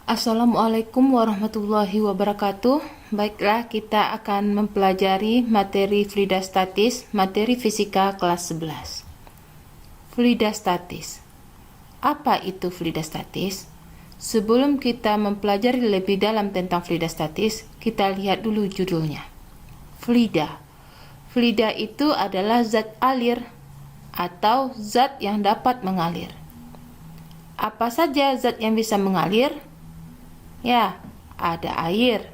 Assalamualaikum warahmatullahi wabarakatuh. Baiklah, kita akan mempelajari materi fluidastatis, materi fisika kelas 11. Fluidastatis. Apa itu fluidastatis? Sebelum kita mempelajari lebih dalam tentang fluidastatis, kita lihat dulu judulnya. Fluida. Fluida itu adalah zat alir atau zat yang dapat mengalir. Apa saja zat yang bisa mengalir? Ya, ada air,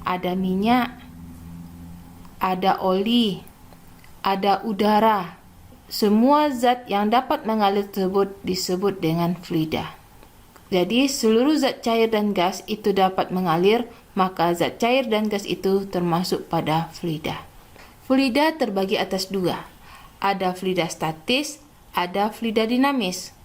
ada minyak, ada oli, ada udara. Semua zat yang dapat mengalir tersebut disebut dengan fluida. Jadi, seluruh zat cair dan gas itu dapat mengalir, maka zat cair dan gas itu termasuk pada fluida. Fluida terbagi atas dua. Ada fluida statis, ada fluida dinamis.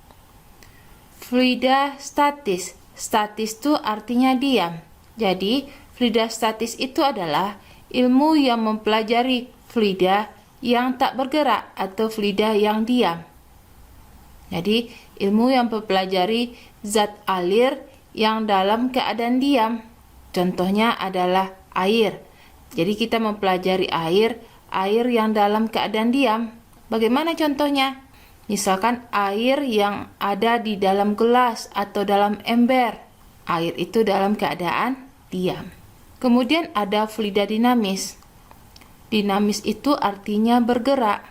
Fluida statis. Statis itu artinya diam. Jadi, fluida statis itu adalah ilmu yang mempelajari fluida yang tak bergerak atau fluida yang diam. Jadi, ilmu yang mempelajari zat alir yang dalam keadaan diam. Contohnya adalah air. Jadi, kita mempelajari air yang dalam keadaan diam. Bagaimana contohnya? Misalkan air yang ada di dalam gelas atau dalam ember. Air itu dalam keadaan diam. Kemudian ada fluida dinamis. Dinamis itu artinya bergerak.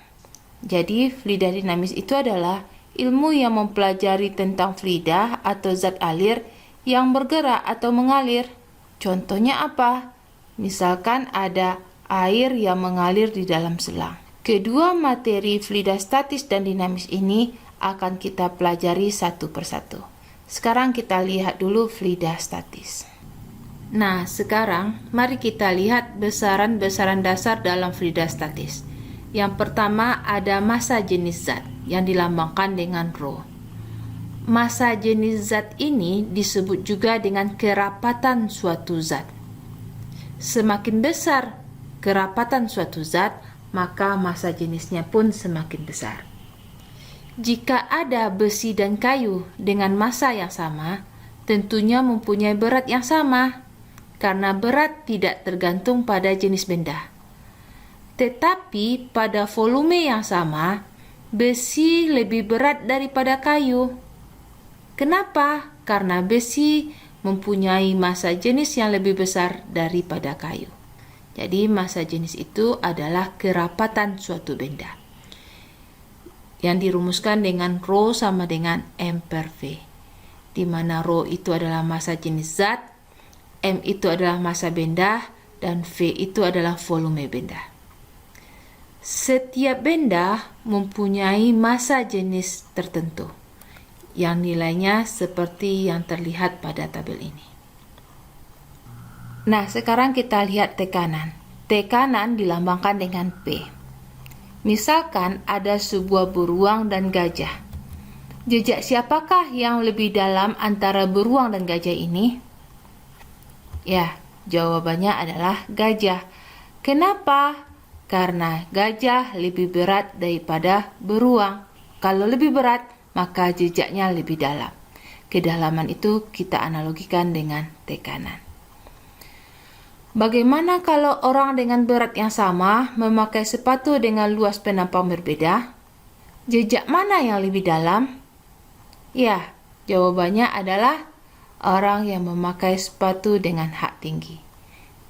Jadi fluida dinamis itu adalah ilmu yang mempelajari tentang fluida atau zat alir yang bergerak atau mengalir. Contohnya apa? Misalkan ada air yang mengalir di dalam selang. Kedua materi fluidastatis dan dinamis ini akan kita pelajari satu persatu. Sekarang kita lihat dulu fluidastatis. Nah, sekarang mari kita lihat besaran-besaran dasar dalam fluidastatis. Yang pertama ada massa jenis zat yang dilambangkan dengan Rho. Massa jenis zat ini disebut juga dengan kerapatan suatu zat. Semakin besar kerapatan suatu zat, maka massa jenisnya pun semakin besar. Jika ada besi dan kayu dengan massa yang sama, tentunya mempunyai berat yang sama, karena berat tidak tergantung pada jenis benda. Tetapi pada volume yang sama, besi lebih berat daripada kayu. Kenapa? Karena besi mempunyai massa jenis yang lebih besar daripada kayu. Jadi massa jenis itu adalah kerapatan suatu benda yang dirumuskan dengan Rho sama dengan M per V, di mana Rho itu adalah massa jenis zat, M itu adalah massa benda, dan V itu adalah volume benda. Setiap benda mempunyai massa jenis tertentu yang nilainya seperti yang terlihat pada tabel ini. Nah, sekarang kita lihat tekanan. Tekanan dilambangkan dengan P. Misalkan ada sebuah beruang dan gajah. Jejak siapakah yang lebih dalam antara beruang dan gajah ini? Ya, jawabannya adalah gajah. Kenapa? Karena gajah lebih berat daripada beruang. Kalau lebih berat, maka jejaknya lebih dalam. Kedalaman itu kita analogikan dengan tekanan. Bagaimana kalau orang dengan berat yang sama memakai sepatu dengan luas penampang berbeda? Jejak mana yang lebih dalam? Ya, jawabannya adalah orang yang memakai sepatu dengan hak tinggi.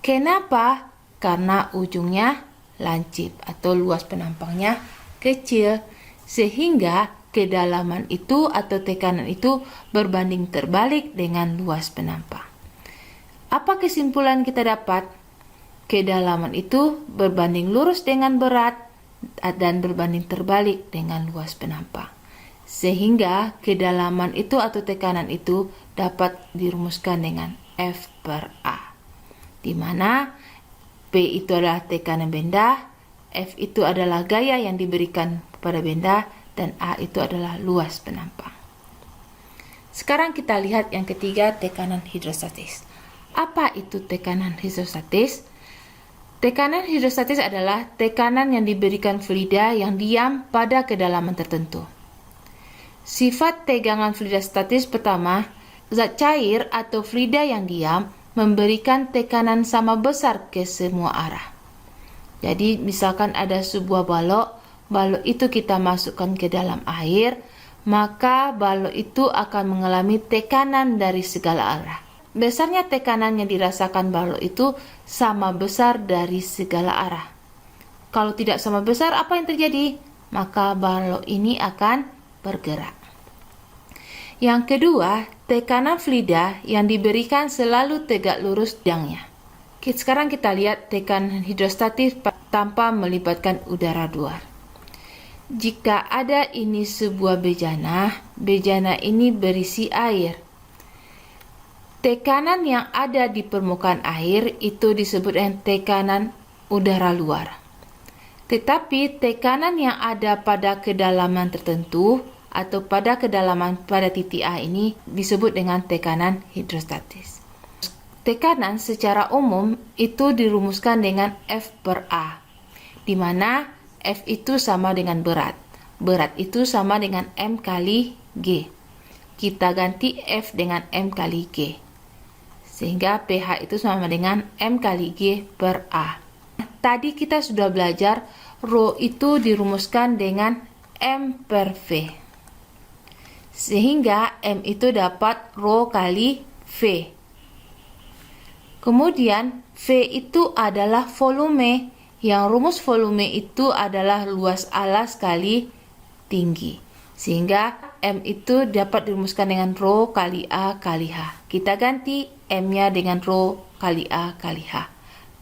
Kenapa? Karena ujungnya lancip atau luas penampangnya kecil, sehingga kedalaman itu atau tekanan itu berbanding terbalik dengan luas penampang. Apa kesimpulan kita dapat? Kedalaman itu berbanding lurus dengan berat dan berbanding terbalik dengan luas penampang. Sehingga kedalaman itu atau tekanan itu dapat dirumuskan dengan F per A. Di mana P itu adalah tekanan benda, F itu adalah gaya yang diberikan kepada benda, dan A itu adalah luas penampang. Sekarang kita lihat yang ketiga, tekanan hidrostatis. Apa itu tekanan hidrostatis? Tekanan hidrostatis adalah tekanan yang diberikan fluida yang diam pada kedalaman tertentu. Sifat tegangan fluidastatis pertama, zat cair atau fluida yang diam memberikan tekanan sama besar ke semua arah. Jadi misalkan ada sebuah balok, balok itu kita masukkan ke dalam air, maka balok itu akan mengalami tekanan dari segala arah. Besarnya tekanan yang dirasakan balok itu sama besar dari segala arah. Kalau tidak sama besar, apa yang terjadi? Maka balok ini akan bergerak. Yang kedua, tekanan fluida yang diberikan selalu tegak lurus bidangnya. Sekarang kita lihat tekanan hidrostatis tanpa melibatkan udara luar. Jika ada ini sebuah bejana ini berisi air. Tekanan yang ada di permukaan air itu disebut dengan tekanan udara luar. Tetapi tekanan yang ada pada kedalaman tertentu atau pada kedalaman pada titik A ini disebut dengan tekanan hidrostatis. Tekanan secara umum itu dirumuskan dengan F per A, di mana F itu sama dengan berat. Berat itu sama dengan M kali G. Kita ganti F dengan M kali G. Sehingga pH itu sama dengan M kali G per A. Tadi kita sudah belajar Rho itu dirumuskan dengan M per V. Sehingga M itu dapat Rho kali V. Kemudian V itu adalah volume. Yang rumus volume itu adalah luas alas kali tinggi. Sehingga M itu dapat dirumuskan dengan Rho kali A kali H. Kita ganti M-nya dengan Rho kali A kali H.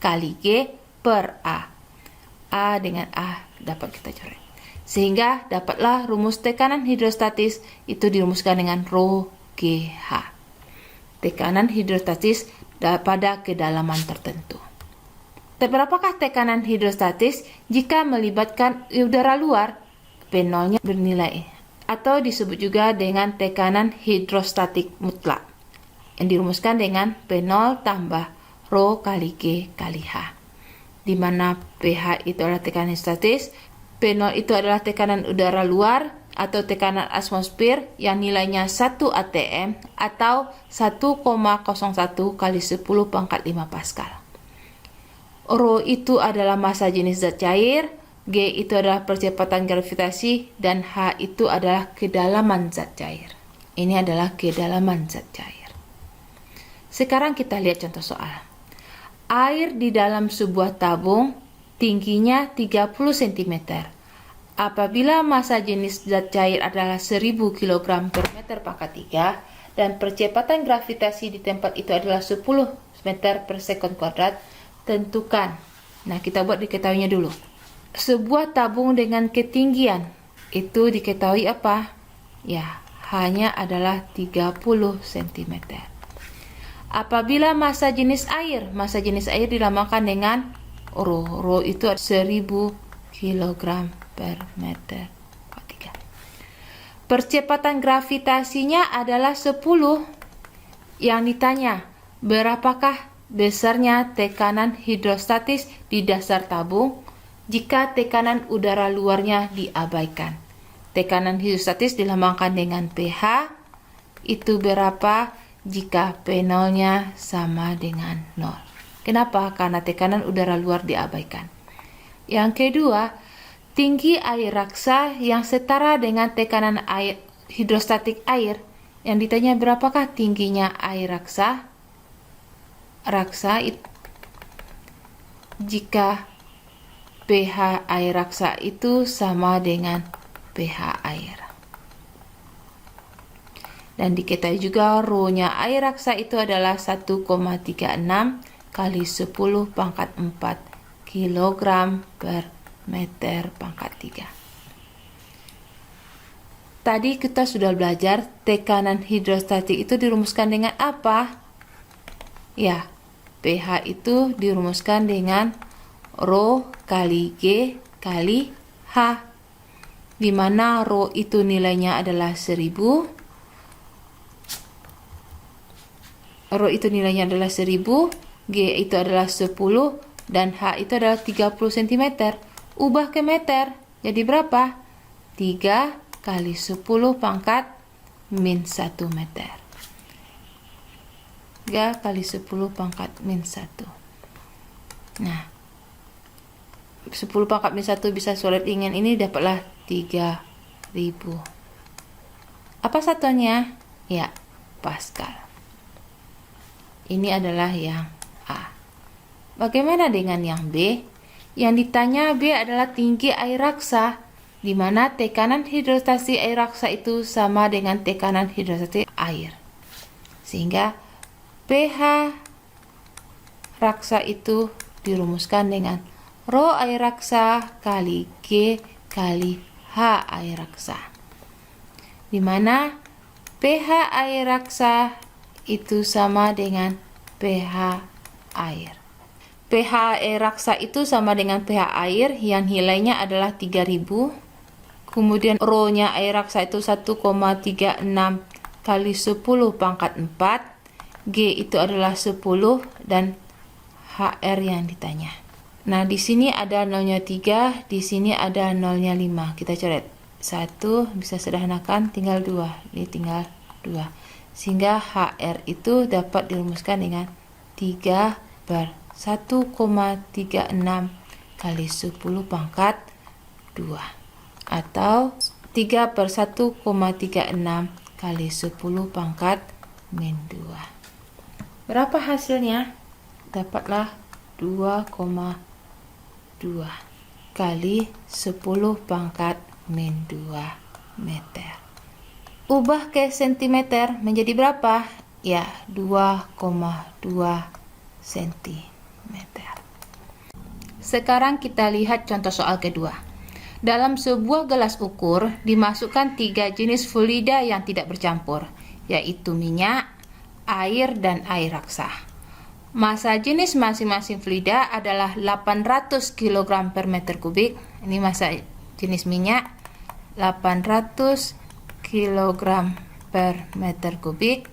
Kali G per A. A dengan A dapat kita coret. Sehingga dapatlah rumus tekanan hidrostatis itu dirumuskan dengan Rho GH. Tekanan hidrostatis pada kedalaman tertentu. Berapakah tekanan hidrostatis jika melibatkan udara luar? P0-nya bernilai atau disebut juga dengan tekanan hidrostatik mutlak yang dirumuskan dengan P0 tambah Rho kali G kali H, di mana pH itu adalah tekanan hidrostatis, P0 itu adalah tekanan udara luar atau tekanan atmosfer yang nilainya 1 atm atau 1,01 kali 10 pangkat 5 Pascal. Rho itu adalah massa jenis zat cair, G itu adalah percepatan gravitasi, dan H itu adalah kedalaman zat cair. Ini adalah kedalaman zat cair. Sekarang kita lihat contoh soal. Air di dalam sebuah tabung tingginya 30 cm. Apabila massa jenis zat cair adalah 1000 kg per meter pangkat 3 dan percepatan gravitasi di tempat itu adalah 10 meter per sekon kuadrat, tentukan. Nah, kita buat diketahuinya dulu. Sebuah tabung dengan ketinggian itu diketahui apa? Ya, hanya adalah 30 cm. Apabila massa jenis air dinamakan dengan Rho. Rho itu 1000 kg per meter. Percepatan gravitasinya adalah 10. Yang ditanya, berapakah besarnya tekanan hidrostatis di dasar tabung jika tekanan udara luarnya diabaikan? Tekanan hidrostatis dilambangkan dengan pH. Itu berapa jika P0-nya sama dengan 0. Kenapa? Karena tekanan udara luar diabaikan. Yang kedua, tinggi air raksa yang setara dengan tekanan air hidrostatik air. Yang ditanya berapakah tingginya air raksa? Raksa itu jika pH air raksa itu sama dengan pH air. Dan diketahui juga Rho-nya air raksa itu adalah 1,36 kali 10 pangkat 4 kg per meter pangkat 3. Tadi kita sudah belajar tekanan hidrostatik itu dirumuskan dengan apa? Ya, pH itu dirumuskan dengan Rho kali G kali H, di mana Rho itu nilainya adalah 1000, Rho itu nilainya adalah 1000, G itu adalah 10, dan H itu adalah 30 cm. Ubah ke meter, jadi berapa? 3 kali 10 pangkat min 1 meter. 3 kali 10 pangkat min 1. Nah, 10 pangkat min 1 bisa surat ringan ini dapatlah 3000. Apa satuannya? Ya, Pascal. Ini adalah yang A. Bagaimana dengan yang B? Yang ditanya B adalah tinggi air raksa, di mana tekanan hidrostasi air raksa itu sama dengan tekanan hidrostasi air. Sehingga pH raksa itu dirumuskan dengan rho air raksa kali G kali H air raksa. Di mana pH air raksa itu sama dengan pH air. pH air raksa itu sama dengan pH air yang nilainya adalah 3000. Kemudian rho-nya air raksa itu 1,36 kali 10 pangkat 4. G itu adalah 10 dan HR yang ditanya. Nah, di sini ada nolnya 3, di sini ada nolnya 5. Kita coret. 1 bisa sederhanakan tinggal 2. Ini tinggal 2. Sehingga HR itu dapat dirumuskan dengan 3 per 1,36 kali 10 pangkat 2. Atau 3 per 1,36 kali 10 pangkat min 2. Berapa hasilnya? Dapatlah 2,2 kali 10 pangkat min 2 meter. Ubah ke sentimeter menjadi berapa? Ya, 2,2 sentimeter. Sekarang kita lihat contoh soal kedua. Dalam sebuah gelas ukur dimasukkan 3 jenis fluida yang tidak bercampur, yaitu minyak, air, dan air raksa. Massa jenis masing-masing fluida adalah 800 kg per meter kubik. Ini massa jenis minyak 800 kg per meter kubik.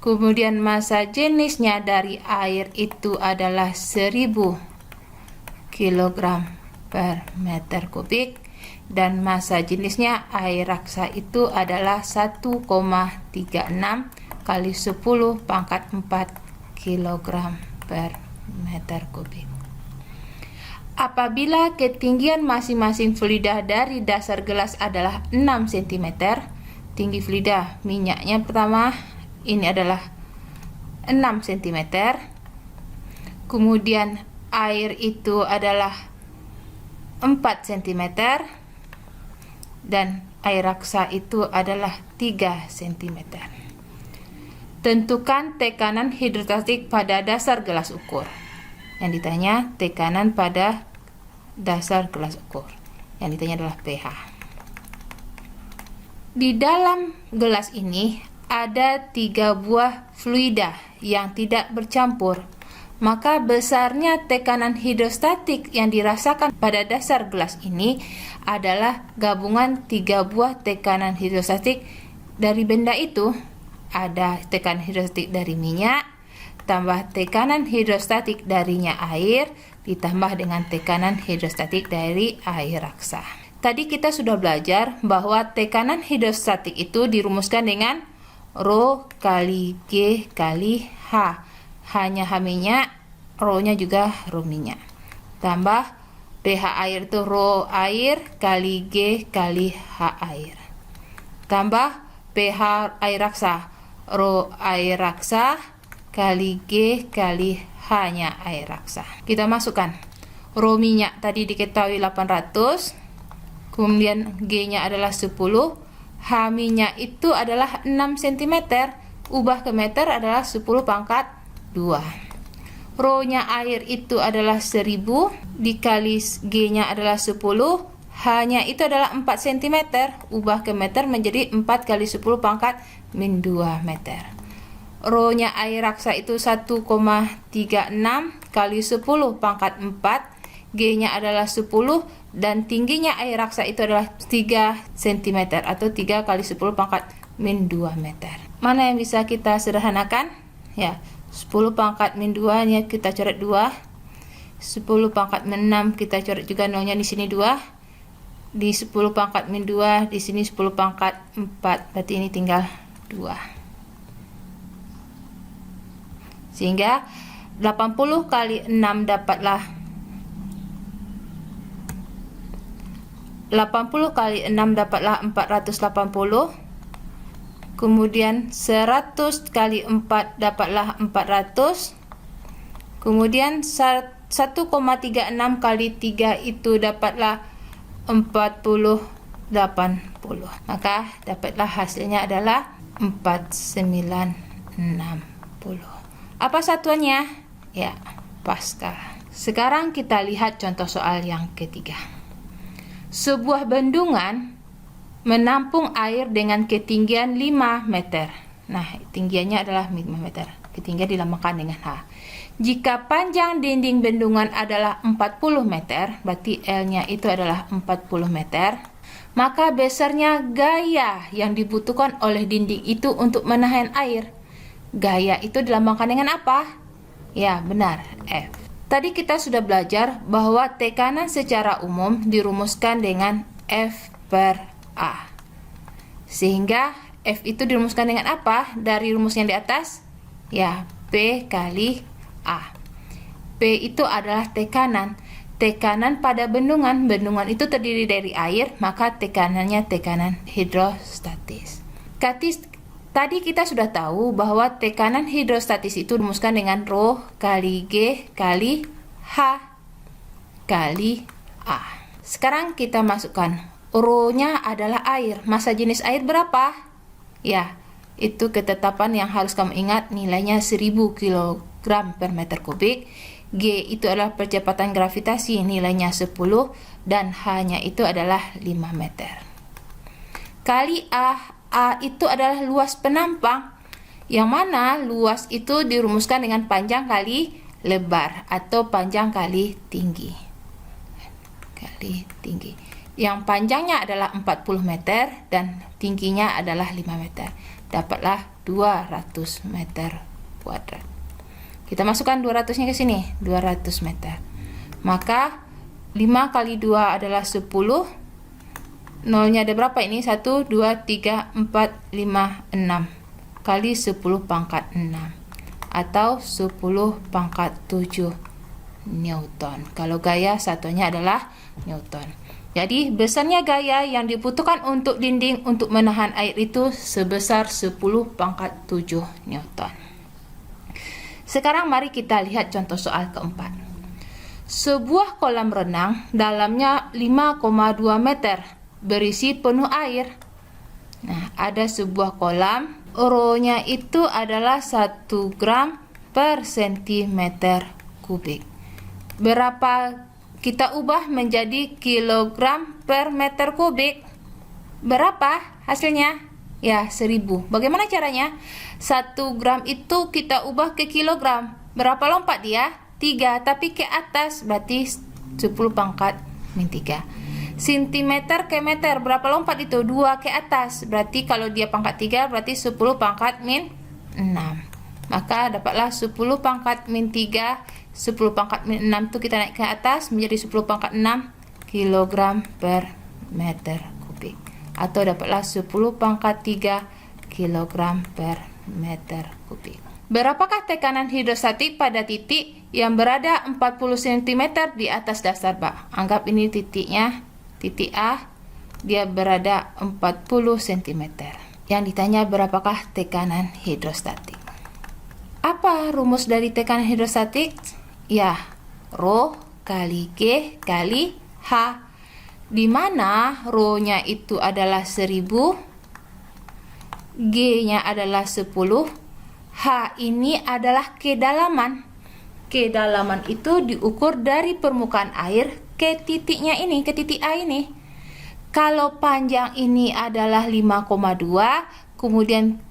Kemudian massa jenisnya dari air itu adalah 1000 kg per meter kubik. Dan massa jenisnya air raksa itu adalah 1,36 kali 10 pangkat 4 kg per meter kubik. Apabila ketinggian masing-masing fluida dari dasar gelas adalah 6 cm, tinggi fluida minyaknya pertama ini adalah 6 cm, kemudian air itu adalah 4 cm, dan air raksa itu adalah 3 cm. Tentukan tekanan hidrostatik pada dasar gelas ukur. Yang ditanya tekanan pada dasar gelas ukur. Yang ditanya adalah pH. Di dalam gelas ini ada 3 buah fluida yang tidak bercampur. Maka besarnya tekanan hidrostatik yang dirasakan pada dasar gelas ini adalah gabungan 3 buah tekanan hidrostatik dari benda itu. Ada tekanan hidrostatik dari minyak, tambah tekanan hidrostatik darinya air, ditambah dengan tekanan hidrostatik dari air raksa. Tadi kita sudah belajar bahwa tekanan hidrostatik itu dirumuskan dengan rho kali G kali H. Hanya H minyak, rho-nya juga rho minyak. Tambah pH air itu rho air kali G kali H air. Tambah pH air raksa, rho air raksa kali G kali H-nya air raksa. Kita masukkan. Rho minyak tadi diketahui 800, kemudian G-nya adalah 10, H minyak itu adalah 6 cm, ubah ke meter adalah 10 pangkat 2. Rho-nya air itu adalah 1000, dikali G-nya adalah 10, H-nya itu adalah 4 cm, ubah ke meter menjadi 4 kali 10 pangkat min 2 meter. Rho-nya air raksa itu 1,36 kali 10 pangkat 4, G-nya adalah 10, dan tingginya air raksa itu adalah 3 cm atau 3 kali 10 pangkat min 2 meter. Mana yang bisa kita sederhanakan? Ya, 10 pangkat min 2 nya kita coret 2. 10 pangkat min 6 kita coret juga nolnya di sini 2. Di 10 pangkat min 2, di sini 10 pangkat 4, berarti ini tinggal 2. Sehingga 80 kali 6 dapatlah 80 kali 6 dapatlah 480. Kemudian 100 kali 4 dapatlah 400. Kemudian 1,36 kali 3 itu dapatlah 80. Maka dapatlah hasilnya adalah 4960. Apa satuannya? Ya, Pascal. Sekarang kita lihat contoh soal yang ketiga. Sebuah bendungan menampung air dengan ketinggian 5 meter. Nah, tinggiannya adalah 5 meter. Ketinggian dinamakan dengan H. Jika panjang dinding bendungan adalah 40 meter, berarti L-nya itu adalah 40 meter, maka besarnya gaya yang dibutuhkan oleh dinding itu untuk menahan air. Gaya itu dilambangkan dengan apa? Ya, benar, F. Tadi kita sudah belajar bahwa tekanan secara umum dirumuskan dengan F per A. Sehingga F itu dirumuskan dengan apa? Dari rumus yang di atas? Ya, P kali A. P itu adalah tekanan. Tekanan pada bendungan. Bendungan itu terdiri dari air, maka tekanannya tekanan hidrostatis. Tadi kita sudah tahu bahwa tekanan hidrostatis itu dirumuskan dengan Rho kali G kali H kali A. Sekarang kita masukkan. Rho-nya adalah air. Massa jenis air berapa? Ya, itu ketetapan yang harus kamu ingat, nilainya 1000 kg per meter kubik. G itu adalah percepatan gravitasi, nilainya 10, dan H-nya itu adalah 5 meter. Kali A. A itu adalah luas penampang, yang mana luas itu dirumuskan dengan panjang kali lebar atau panjang kali tinggi. Yang panjangnya adalah 40 meter dan tingginya adalah 5 meter. Dapatlah 200 meter kuadrat. Kita masukkan 200-nya ke sini, 200 meter. Maka 5 kali 2 adalah 10. Nolnya ada berapa ini? 1, 2, 3, 4, 5, 6 kali 10 pangkat 6 atau 10 pangkat 7 Newton. Kalau gaya satunya adalah Newton. Jadi besarnya gaya yang dibutuhkan untuk dinding untuk menahan air itu sebesar 10 pangkat 7 Newton. Sekarang mari kita lihat contoh soal keempat. Sebuah kolam renang dalamnya 5,2 meter berisi penuh air. Nah, ada sebuah kolam, Rho-nya itu adalah 1 gram per sentimeter kubik. Berapa kita ubah menjadi kilogram per meter kubik? Berapa hasilnya? Ya, 1000. Bagaimana caranya? 1 gram itu kita ubah ke kilogram. Berapa lompat dia? 3, tapi ke atas berarti 10 pangkat min 3. Sentimeter ke meter, berapa lompat itu? 2 ke atas. Berarti kalau dia pangkat 3 berarti 10 pangkat min 6. Maka dapatlah 10 pangkat min 3. 10 pangkat min 6 itu kita naik ke atas menjadi 10 pangkat 6 kilogram per meter kubik. Atau dapatlah 10 pangkat 3 kilogram per meter kubik. Berapakah tekanan hidrostatik pada titik yang berada 40 cm di atas dasar bak? Anggap ini titiknya. Titik A, dia berada 40 cm. Yang ditanya berapakah tekanan hidrostatik. Apa rumus dari tekanan hidrostatik? Ya, Rho kali G kali H. Di mana Rho-nya itu adalah 1000, G-nya adalah 10, H ini adalah kedalaman. Kedalaman itu diukur dari permukaan air ke titiknya ini, ke titik A ini. Kalau panjang ini adalah 5,2, kemudian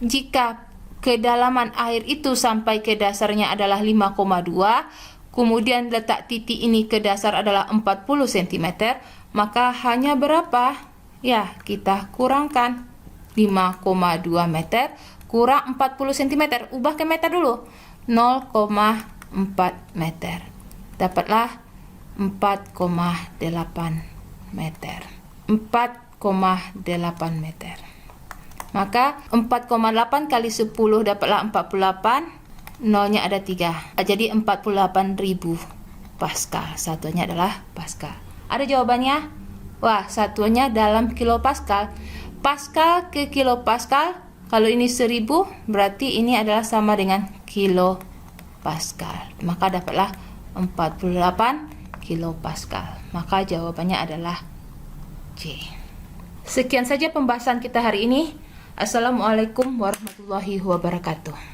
jika kedalaman air itu sampai ke dasarnya adalah 5,2, kemudian letak titik ini ke dasar adalah 40 cm, maka hanya berapa? Ya, kita kurangkan 5,2 meter kurang 40 cm. Ubah ke meter dulu. 0,4 meter. Dapatlah 4,8 meter. 4,8 meter. Maka 4,8 kali 10 dapatlah 48. nolnya ada 3. Jadi 48.000 Pascal. Satuannya adalah Pascal. Ada jawabannya? Wah, satuannya dalam kilopascal. Pascal ke kilopascal, kalau ini 1000, berarti ini adalah sama dengan kilopascal. Maka dapatlah 48 kilopascal. Maka jawabannya adalah C. Sekian saja pembahasan kita hari ini. Assalamualaikum warahmatullahi wabarakatuh.